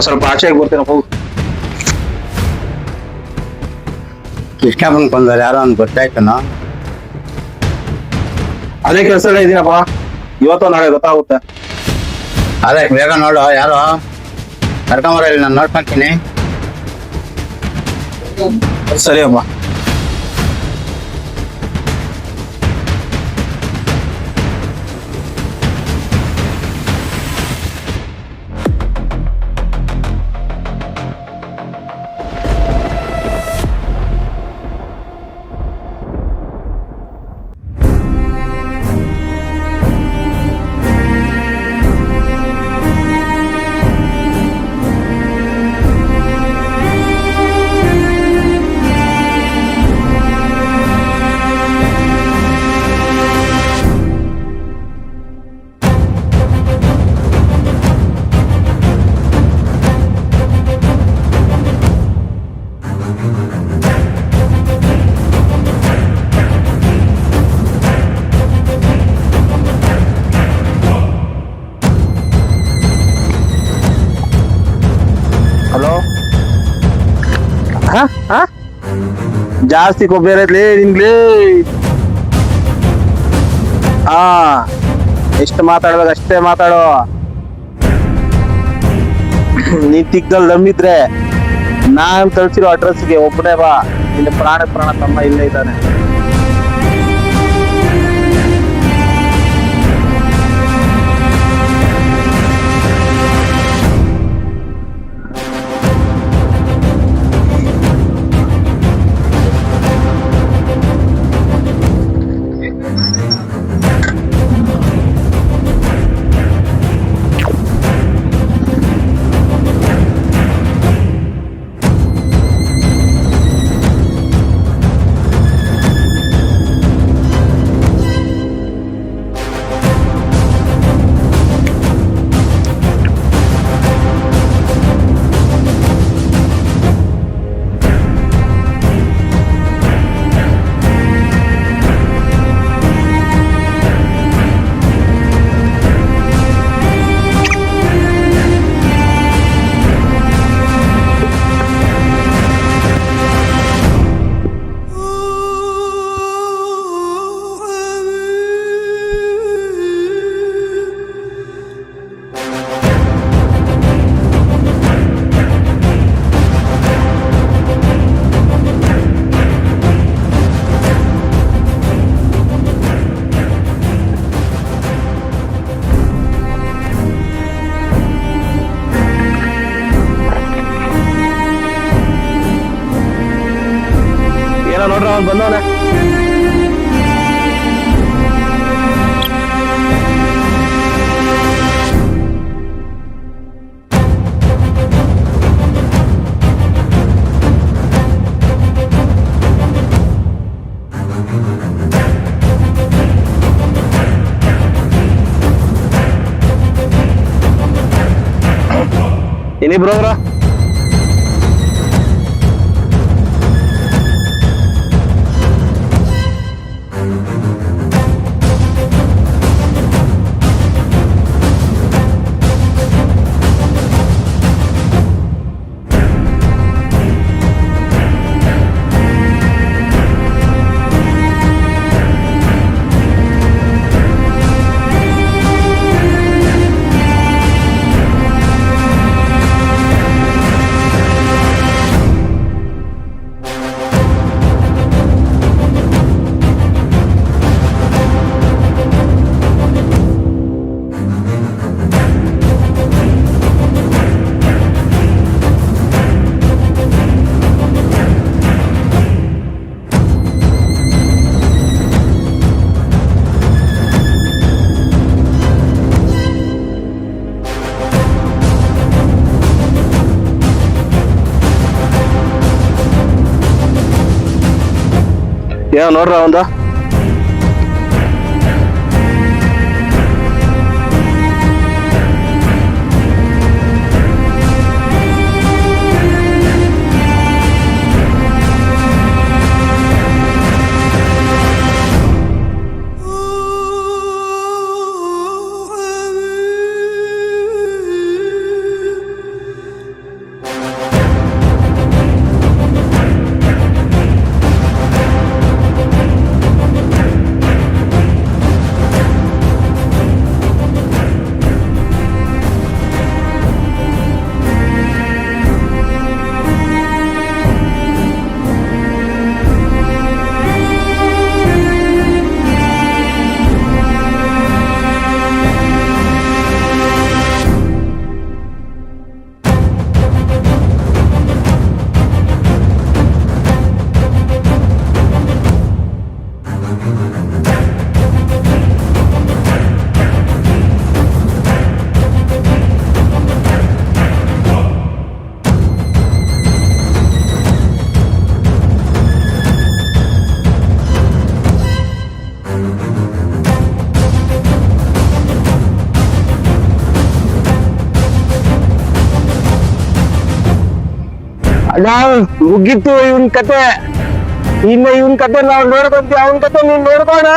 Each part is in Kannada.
ಸ್ವಲ್ಪ ಆಚೆಗೆ ಬರ್ತೀನ ಹೋಗು. ಕೃಷ್ಣಪ್ಪನ್ ಕೊಂದವ್ರು ಯಾರೋ ಅಂತ ಗೊತ್ತಾಯ್ತನೋ. ಅದೇ ಕೆಲಸದಲ್ಲೇ ಇದೀನಪ್ಪ, ಇವತ್ತು ನಾಳೆ ಗೊತ್ತಾಗುತ್ತೆ. ಅದೇ ಬೇಗ ನೋಡು, ಯಾರೋ ಕರ್ಕೊಂಬರ, ಇಲ್ಲಿ ನಾನು ನೋಡ್ಕೊಂತೀನಿ. ಸರಿ ಅಮ್ಮ. ಹಲೋ, ಜಾಸ್ತಿ ಕೊಬ್ಬರಿ ಐತ್ಲಿ ನಿನ್ಗ್ಲಿ. ಹಾ, ಎಷ್ಟು ಮಾತಾಡ್ಬೇಕು ಅಷ್ಟೇ ಮಾತಾಡೋ. ನೀನ್ ತಿಕ್ಕಲ್ ನಂಬಿದ್ರೆ ನಾನ್ ಕಳ್ಸಿರೋ ಅಡ್ರೆಸ್ಗೆ ಒಬ್ಬನೇ ಬಾ. ನಿನ್ನ ಪ್ರಾಣ ತಮ್ಮ ಇಲ್ಲೇ ಇದ್ದಾನೆ. ನೋಡ್ರ ಅವ್ನು ಬಂದವನೆ. ಇನ್ನಿಬ್ರು ಹೋದ್ರ? ಏನೋ ನೋಡ್ರ ಅವಂದ. ಅಣ್ಣ ಮುಗಿತ್ತು ಇವನ್ ಕತೆ. ಇನ್ನ ಇವನ್ ಕತೆ ನಾವ್ ನೋಡ್ಕೊಂತೀವಿ, ಅವನ್ ಕತೆ ನೀನ್ ನೋಡ್ಕೋಣ.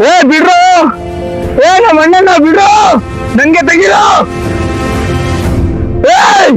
ಏ ಬಿಡ್ರು, ಏ ನಮ್ಮ ಅಣ್ಣನ ಬಿಡ್ರು, ನಂಗೆ ತೆಗಿರೋ. ಏಯ್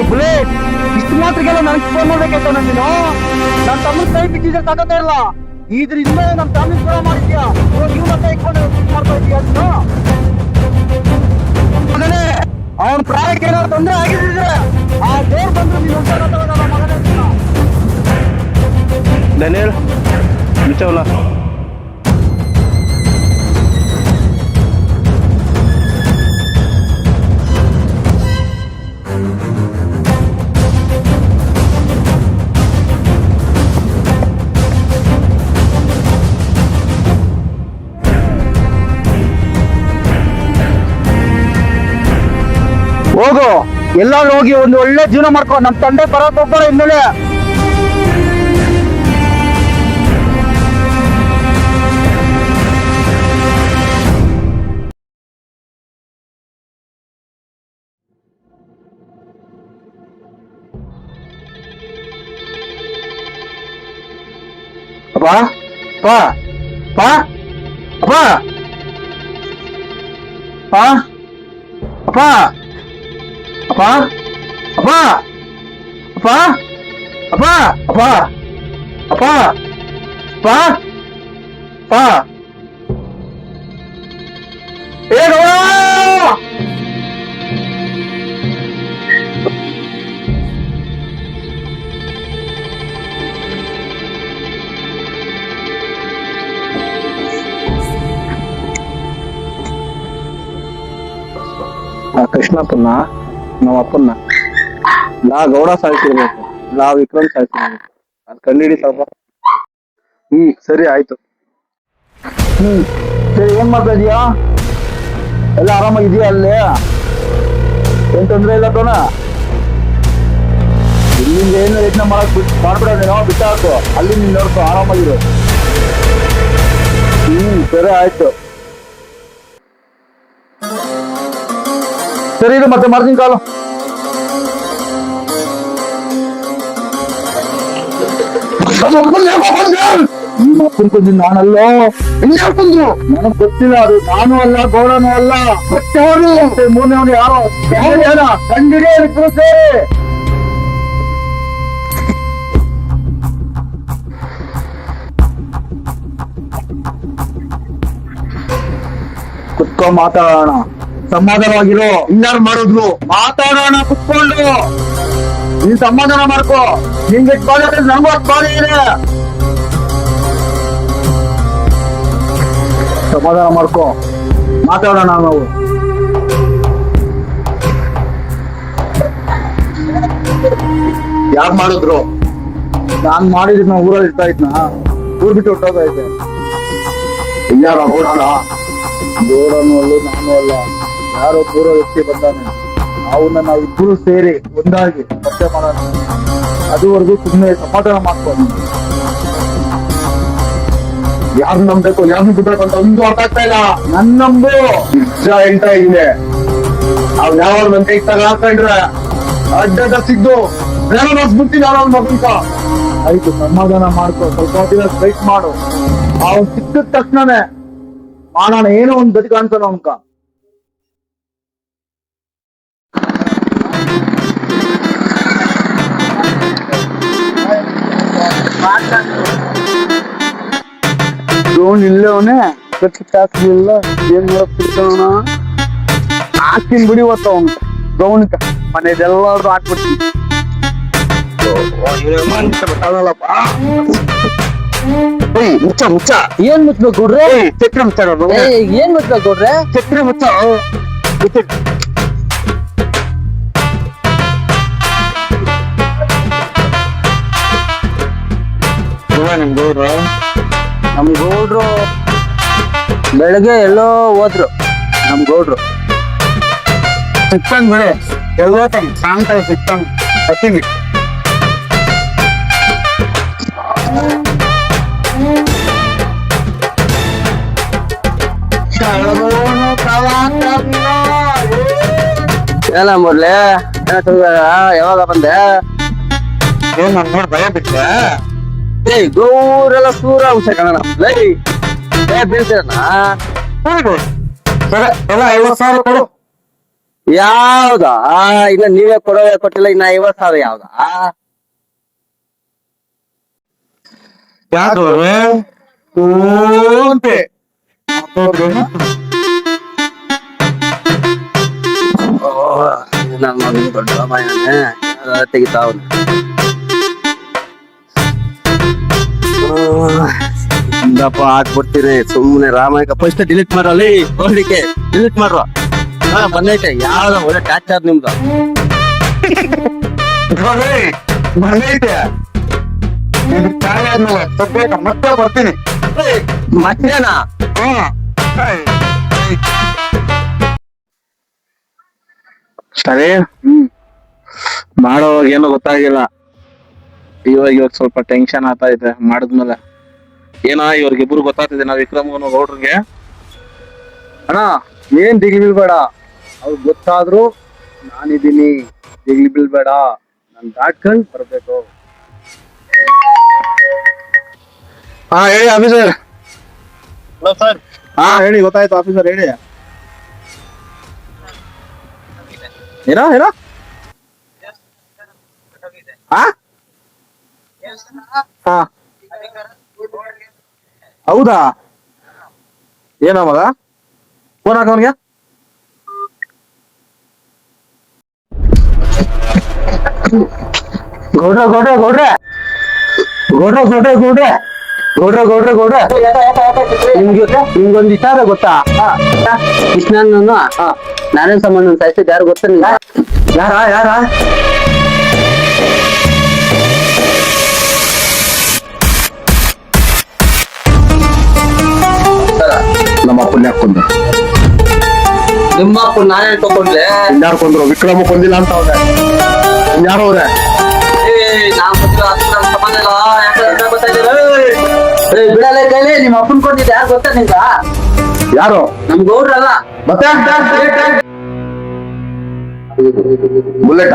ಬುಲೆಟ್, ಇಷ್ಟು ಮಾತ್ರಗೆಲ್ಲ ನನಗೆ ಫೋನ್ ಮಾಡ್ಬೇಕಂತ ನೀನು. ನನ್ನ ತಮ್ಮನ ಕೈ ಬಿಟ್ಟಿದ್ರೆ ಸಾಕತ್ತೇ ಇಲ್ಲ. ಇದ್ರಿಂದ ನಮ್ಮ ಫ್ಯಾಮಿಲಿ ಕೂಡ ಮಾಡಿದ್ಯಾ, ನೀವು ಮತ್ತೆ ಇಟ್ಕೊಂಡು ಮಾಡ್ತಾ ಇದೀಯ ಅಂತ. ಮಗನೇ, ಅವನ ಪ್ರಾಯಕ್ಕೆ ಏನಾದ್ರು ತೊಂದರೆ ಆಗಿದ್ರೆ ಆ ದೇವ್ರು ಬಂದ್ರು ನೀನು ಮಗನೇ. ಡ್ಯಾನಿಯಲ್ ಬಿಚ್ಚವಲ್ಲ. ಹೋಗು, ಎಲ್ಲಾದ್ರೂ ಹೋಗಿ ಒಂದು ಒಳ್ಳೆ ಜೀವನ ಮಾಡ್ಕೊ. ನಮ್ ತಂದೆ ಬರೋಕ್ ಹೋಗ್ಬೇಡ ಇನ್ಮೇಲೆ. ಅಪ್ಪ ಅಪ್ಪ ಅಪ್ಪ ಅಪ್ಪ ಅಪ್ಪ ಅಪ್ಪ ಅಪ್ಪ ಅಪ್ಪ ಅಪ್ಪ ಅಪ್ಪ ಅಪ್ಪ ಅಪ್ಪ ಅಪ್ಪ ಏನು ಕೃಷ್ಣಪ್ಪನ್ನ ನಮ್ಮ ಅಪ್ಪನ್ನ ಗೌಡ ಸಾಯಿಸಿರ್ಬೇಕು, ವಿಕ್ರಮ್ ಸಾಯಿಸಿರ್ಬೇಕು. ಅದ್ ಕಂಡಿಡಿ ಸ್ವಲ್ಪ. ಸರಿ ಆಯ್ತು. ಸರಿ, ಏನ್ ಮಾಡ್ತಾ ಇದೀಯಾ? ಎಲ್ಲ ಆರಾಮಾಗಿದೆಯಾ? ಅಲ್ಲಿ ಏನ್ ತೊಂದ್ರೆ ಇಲ್ಲ ತೋಣ? ಇಲ್ಲಿಂದ ಏನು ಯೋಚನೆ ಮಾಡ್ಬಿಡ, ನೀನು ಬಿಟ್ಟ ಹಾಕು. ಅಲ್ಲಿ ನೀನ್ ನೋಡ್ಕೊ, ಆರಾಮಾಗಿರು. ಸರಿ ಆಯ್ತು. ಸರಿ, ಇದು ಮತ್ತೆ ಮಾಡ್ತೀನಿ ಕಾಲು. ನಾನಲ್ಲೋ, ನನಗ್ ಗೊತ್ತಿಲ್ಲ. ಅದು ನಾನು ಅಲ್ಲ, ಗೌಡನೂ ಅಲ್ಲ. ಮೂರನೇವನು ಯಾರೋ ಕಂಡಿಡಿಯ ಸೇರಿ. ಕುತ್ಕೊ ಮಾತಾಡೋಣ, ಸಮಾಧಾನವಾಗಿರೋ. ಇನ್ನಾರು ಮಾಡಿದ್ರು ಮಾತಾಡೋಣ ಕುತ್ಕೊಂಡು. ನೀನ್ ಸಮಾಧಾನ ಮಾಡ್ಕೋ. ನಿಂಗೆ ಎಷ್ಟು ಬಾಧೆ ಇದೆ, ನಂಗೂ ಅಷ್ಟು ಬಾಧೆ ಇದೆ. ಸಮಾಧಾನ ಮಾಡ್ಕೋ, ಮಾತಾಡೋಣ ನಾವು. ಯಾರು ಮಾಡಿದ್ರು? ನಾನ್ ಮಾಡಿದ್ ನಾ ಊರಲ್ಲಿ ಇರ್ತಾ ಇದ್ನ, ಊರ್ ಬಿಟ್ಟು ಹೊಟ್ಟೋಗ್ತಾ ಇದ್ದೆ. ಇನ್ಯಾರ ಗೋಡಲ್ಲ, ಗೋಡನು ಅಲ್ಲ ನಾನು ಅಲ್ಲ, ಯಾರೋ ಪೂರ್ವ ವ್ಯಕ್ತಿ ಬಂದಾನೆ. ಅವನ್ನ ನಾವು ಇಬ್ಬರು ಸೇರಿ ಒಂದಾಗಿ ಪರಿಚಯ ಮಾಡೋಣ. ಅದುವರೆಗೂ ಸುಮ್ಮನೆ ಸಮಾಧಾನ ಮಾಡ್ಕೊಂಡು ಯಾರು ನಂಬೇಕು, ಯಾರು ಬಿಡ್ಬೇಕು ಅಂತ ಒಂದು ಅರ್ಥ ಆಗ್ತಾ ಇಲ್ಲ. ನನ್ ನಂಬು ನಿಜ ಹೇಳ್ತಾ ಇದ್ದೀನಿ. ಅವ್ ಯಾವ ನನ್ ಕೈ ತಗೊಂಡ್ರೆ ಅಡ್ಡ ಸಿದ್ದು ಬಿಡ್ತೀನಿ ಅವನ ಮಗಂತ. ಆಯ್ತು, ಸಮಾಧಾನ ಮಾಡ್ಕೊ, ಸ್ವಲ್ಪ ದಿನ ಸ್ಟ್ರೈಕ್ ಮಾಡು. ಅವ್ನ್ ಸಿಕ್ಕಿದ ತಕ್ಷಣನೇ ಮಾಡೋಣ, ಏನೋ ಒಂದ್ ಗತಿ ಕಾಣ್ತಾನ ಅವನ್ಕ. ಡ್ರೋನ್ ಇಲ್ಲೇ ಅವನೇ ಹಾಕ್ಲಿಲ್ಲ, ಏನ್ ಮಾಡಕ್ತಿರ್ತಾನ. ಹಾಕ್ತೀನಿ ಬಿಡಿ ಇವತ್ತು ಅವ್ನು ಡ್ರೋನ್ ಮನೆದೆಲ್ಲಾದ್ರು ಹಾಕ್ಬಿಡ್ತೀನಿ. ಮುಚ್ಚ ಮುಚ್ಚ. ಏನ್ ಮುಚ್ಬೇಕು ಗೌಡ್ರೆ? ಚಕ್ರ ಮುಚ್ಚಾರ. ಏನ್ ಮುಚ್ಬೇಕು ಗೌಡ್ರೆ? ಚಕ್ರ ಮುಚ್ಚ. ನಮ್ ಗೌಡ್ರು ಬೆಳಗ್ಗೆ ಎಲ್ಲೋ ಹೋದ್ರು. ನಮ್ ಗೌಡ್ರು ಸಿಕ್ಕಂಗ್ ಬಿಡಿ, ಎಲ್ಲೋ ಸಾಯಂಕಾಲ ಸಿಕ್ಕಂಗ್ ಹತ್ತೀನಿ. ಏನ ಮೊದ್ಲೆ ಯಾವಾಗ ಬಂದೆ? ಏನ್ ನನ್ ನೋಡಿ ಭಯ ಬಿಟ್ಟೆ? ಗೌರೆಲ್ಲ ಸೂರ ಅಂಶ ಕಣ ಬೀಳ್ತೇನ. ಎಲ್ಲ 50,000 ಕೊಡು. ಯಾವ್ದಾ? ಇನ್ನ ನೀವೇ ಕೊಟ್ಟಿಲ್ಲ, ಇನ್ನ 50,000 ಯಾವ್ದಾ? ಯಾವ್ದು ನನ್ ಮಗನ್ ದೊಡ್ಡ ಮನೆ ತೆಗಿತಾವ್. ಹಿಂಗಪ್ಪ ಹಾಕ್ಬಿಡ್ತೀರಿ ಸುಮ್ಮನೆ. ರಾಮಾಯಣ ಫಸ್ಟ್ ಡಿಲೀಟ್ ಮಾಡ್ರಲ್ಲಿ, ಹೋಗ್ಲಿಕ್ಕೆ ಡಿಲೀಟ್ ಮಾಡ್ರ. ಬಂದೈತೆ ಯಾವ್ದ ಒಳ್ಳೆ ಟ್ಯಾಚ್ ನಿಮ್ದು ಬಂದೈತೆ. ಮತ್ತೆ ಬರ್ತೀನಿ. ಮತ್ತೇನಾ? ಸರಿ, ಮಾಡೋವಾಗ ಏನೋ ಗೊತ್ತಾಗಿಲ್ಲ. ಇವಾಗ ಸ್ವಲ್ಪ ಟೆನ್ಷನ್ ಆಗ್ತಾ ಇದೆ. ಮಾಡಿದ್ಮೇಲೆ ಏನೋ ಇವ್ರಿಗಿಬ್ರು ಗೊತ್ತಾಗ್ತಿದೆ, ನಾವ್ ವಿಕ್ರಮ್ಗನು ಗೌಡ್ರಿಗೆ. ಅಣ್ಣ ಏನ್ ದಿಗ್ಲಿ ಬೀಳ್ಬೇಡ, ಅವ್ರು ಗೊತ್ತಾದ್ರು ನಾನಿದ್ದೀನಿ, ದಿಗ್ಲಿ ಬೀಳ್ಬೇಡ. ನನ್ ದಾಟ್ಕೊಂಡ್ ಬರ್ಬೇಕು. ಹಾ ಹೇಳಿ ಆಫೀಸರ್. Hello sir. ಹಾ ಹೇಳಿ, ಗೊತ್ತಾಯ್ತು ಆಫೀಸರ್, ಹೇಳಿ. ಏನೋ ಏನೋ ಹಾ ಹಾ ಹೌದಾ? ಏನೋ ಮಗ ಫೋನ್ ಹಾಕವನ್ಗೆ. ಗೌಡ್ರ ಗೌಡ್ರ ಗೌಡ್ರ ಗೌಡ್ರ ಗೌಡ್ರ ಗೌಡ್ರ ಗೌಡ್ರ ಗೌಡ್ರ ಗೌಡ್ರ ನಿಮ್ಗೊಂದು ವಿಚಾರ ಗೊತ್ತಾ? ಕೃಷ್ಣನ ನಾರಾಯಣ ಸಂಬಂಧ ಸಾಯಿಸಿದ್ ಯಾರು ಗೊತ್ತಾ ನಿಮ್ಗೆ? ಯಾರ ಯಾರ? ನಮ್ಮ ಅಪ್ಪನ ಕೊಂದ. ನಿಮ್ಮ ಅಪ್ಪ ನಾನೇ ತಗೊಂಡ್ರೆ ಯಾರು ಕೊಂದ್ರು? ವಿಕ್ರಮ ಕೊಂದಿಲ್ಲ ಅಂತ ಅವ್ರೆ. ಯಾರು ಅವ್ರೆ? ಬಿಡಲ್ಲ ಕೈಲಿ. ನಿಮ್ಮ ಅಪ್ಪನ್ ಕೊಂದಿದ್ದೆ ಯಾರು ಗೊತ್ತಾ ನಿಂಗ? ಯಾರು? ನಮ್ ಗೌಡ್ರಲ್ಲ. ಮತ್ತೆ ಬುಲೆಟ್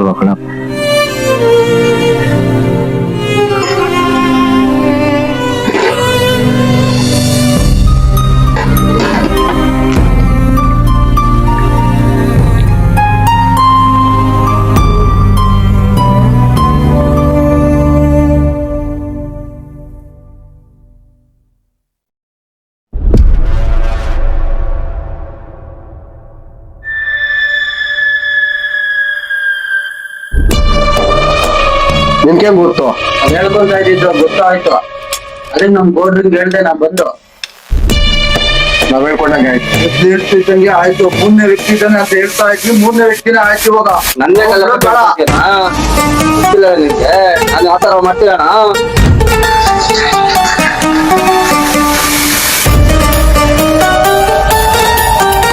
ಆಗಲ್ವಾ ಕಣಪ್ಪ. ನಿನ್ಗೆ ಗೊತ್ತು? ಹೇಳ್ಕೊಂತ ಇದ್ದಿದ್ದು ಗೊತ್ತಾಯ್ತು. ಅದೇ ನಮ್ ಗೋಡ್ರಿಗೆ ಹೇಳ್ದೆ ನಾ ಬಂದು ನಾವ್ ಹೇಳ್ಕೊಂಡಂಗೆ ಆಯ್ತು. ಹೇಳ್ತಿದ್ದಂಗೆ ಆಯ್ತು. ಮೂರನೇ ವ್ಯಕ್ತಿ ಇದ್ದಾನೆ ಅಂತ ಹೇಳ್ತಾ ಇದ್ವಿ. ಮೂರನೇ ವ್ಯಕ್ತಿನೇ ಆಯ್ತು ಇವಾಗ. ನನ್ನೇ ಗೊತ್ತಿಲ್ಲ ನಿನ್ಗೆ, ನಾನು ಯಾವ ತರ ಮಾಡ್ತೀರಣ.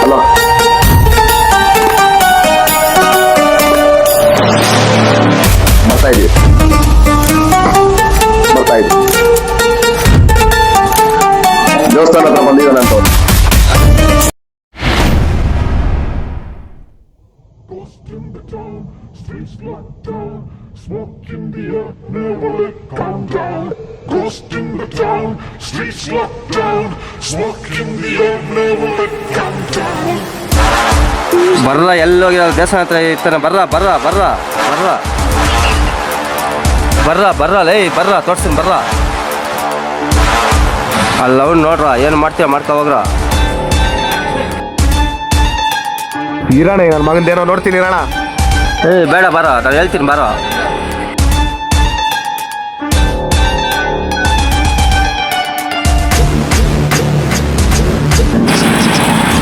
ಹಲೋ, ಬರ್ತಾ ಇದೀವಿ. ದೇವಸ್ಥಾನ ಹತ್ರ ಬಂದಿದ್ದಾನೆ ಅಂತ ಅವ್ನು. Ghost in the town, streets locked down, smoke in the air, never let calm down. Ghost in the town, streets locked down, smoke in the air, never let calm down. ಬರ್ರ ಎಲ್ಲೋಗಿರೋ ದೇವಸ್ಥಾನ ಹತ್ರ ಇರ್ತಾನೆ. ಬರ್ರ ಲೇ ಬರ್ರ ತೋರ್ಸ್ತೀನಿ ಬರ್ರ. ಅಲ್ಲ ಅವ್ನು ನೋಡ್ರ ಏನು ಮಾಡ್ತೀಯ ಮಾಡ್ಕೊ ಹೋಗ್ರ. ಇರೋಣ, ನನ್ನ ಮಗಂದೇನೋ ನೋಡ್ತೀನಿ ಇರೋಣ. ಬೇಡ ಬರ, ನಾನು ಹೇಳ್ತೀನಿ ಬರೋ.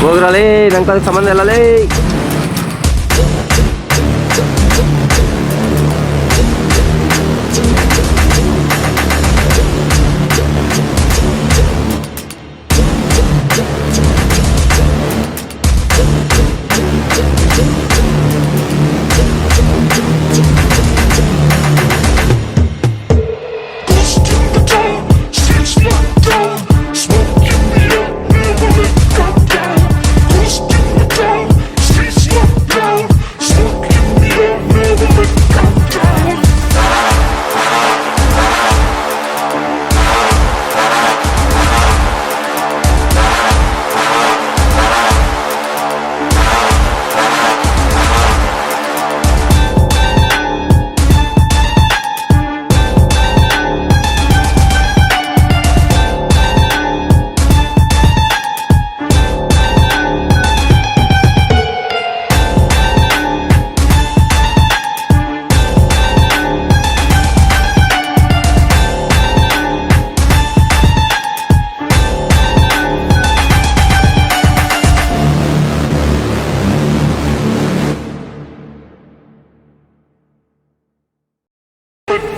ಹೋಗ್ರಲೇ, ನಂಗೆ ಅದಕ್ಕೆ ಸಂಬಂಧ ಇಲ್ಲ ಲೇ. Ghost in the town, streets locked down, smoke in the air, never let calm down. Ghost in the town, streets locked down, smoke in the air, never let calm down.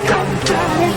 Calm down.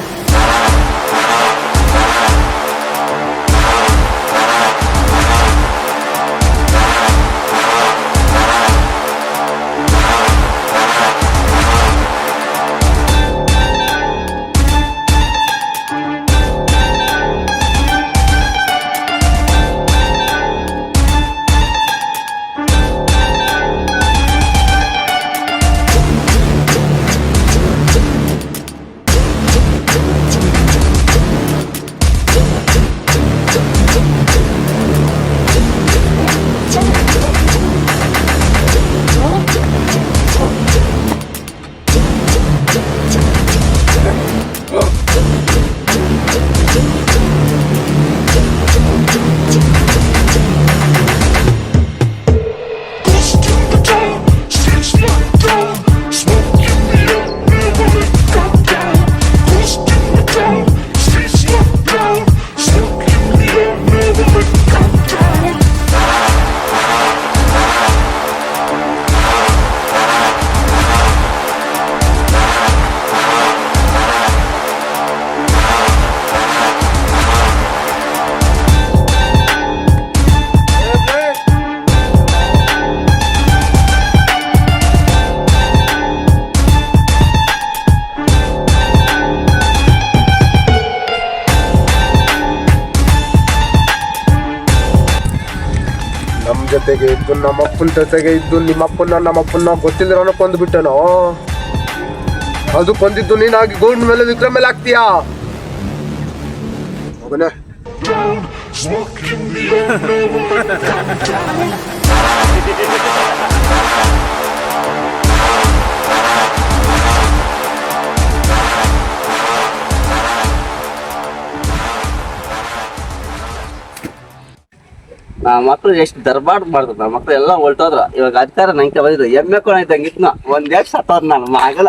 Ghost in the town, streets locked down, smoke in the air, never let calm down. Ghost in the town, streets locked down, smoke in the air, never let calm down. ನಮ್ ಜೊತೆಗೆ ಇದ್ದು, ನಮ್ಮಪ್ಪನ ಜೊತೆಗೆ ಇದ್ದು, ನಿಮ್ಮಪ್ಪನ ನಮ್ಮಪ್ಪನ ಗೊತ್ತಿಲ್ಲರೋನ ಕೊಂದ್ಬಿಟ್ಟನೋ. ಅದು ಬಂದಿದ್ದು ನೀನಾಗಿ ಗೋಲ್ಡ್ ಮೇಲೆ ವಿಕ್ರಮ್ ಮೇಲೆ ಹಾಕ್ತೀಯಾ ಮಗನೇ Smoking the air, never let it come down. ಮಕ್ಳು ಎಷ್ಟು ದರ್ಬಾರ್ ಮಾಡಿದ್ರು ನಮ್ಮ ಮಕ್ಳು ಎಲ್ಲ ಹೊಲ್ಟೋದ್ರು. ಇವಾಗ ಅಧಿಕಾರ ನಂಗೆ ಬಂದಿದ್ರು ಎಮ್ಮೆ ಕೊಣ ಇದ್ದಂಗೆ ಇತ್ತು ಒಂದ್ ಎರಡು ಸತ್ತೋದ್ ನಾನು ಮಗಲ